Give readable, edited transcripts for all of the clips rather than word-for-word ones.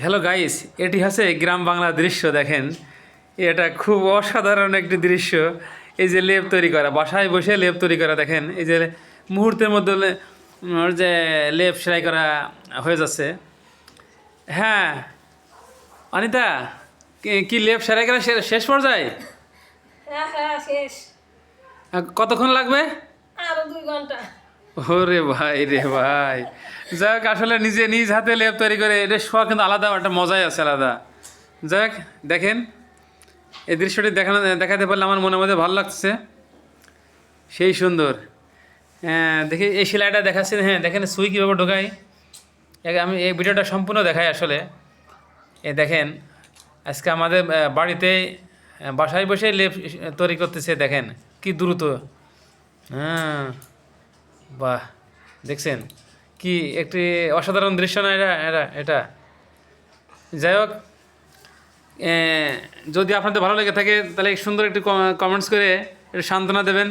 Hello guys, এটি হচ্ছে গ্রাম বাংলার দৃশ্য। দেখেন, এটা খুব অসাধারণ একটি দৃশ্য। এই যে লেপ তৈরি করা, বাসায় বসে লেপ তৈরি করা, দেখেন এই যে মুহূর্তের মধ্যে ওর যে লেপ সেলাই করা হয়ে যাচ্ছে। হ্যাঁ অনিতা, কি লেপ সেলাই করা শেষ পর্যায়ে? হ্যাঁ হ্যাঁ শেষ। কতক্ষণ লাগবে? আরো 2 ঘন্টা। ওরে ভাই রে ভাই, যাক আসলে নিজে নিজ হাতে লেপ তৈরি করে এটা শোয়া কিন্তু আলাদা একটা মজাই আছে, আলাদা। যাক দেখেন, এই দৃশ্যটি দেখাতে পারলে আমার মনের মধ্যে ভালো লাগছে, সেই সুন্দর। হ্যাঁ দেখি এই সেলাইটা দেখাচ্ছি। হ্যাঁ দেখেন সুই কীভাবে ঢোকাই, আমি এই ভিডিওটা সম্পূর্ণ দেখাই আসলে। এই দেখেন, আজকে আমাদের বাড়িতে বাসায় বসে লেপ তৈরি করতেছে, দেখেন কি দ্রুত। হ্যাঁ বাহ, দেখছেন কি একটি অসাধারণ দৃশ্য না এটা এটা এটা যাই হোক, যদি আপনাদের ভালো লেগে থাকে তাহলে সুন্দর একটি কমেন্টস করে একটু সান্ত্বনা দেবেন।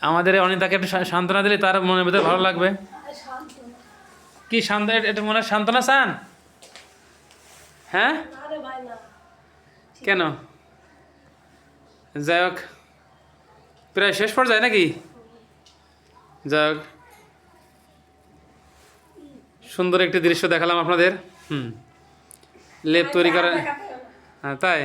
আমাদের অনিতাকে একটু সান্ত্বনা দিলে তার মনের ভিতরে ভালো লাগবে। কি এটা মনে হয় সান্ত্বনা চান? হ্যাঁ আরে ভাই না। কেন? যাই হোক, প্রায় শেষ পর্যায়ে নাকি? যাই হোক, সুন্দর একটি দৃশ্য দেখালাম আপনাদের। লেপ তৈরি করা। দেখাতে হবে না। হ্যাঁ তাই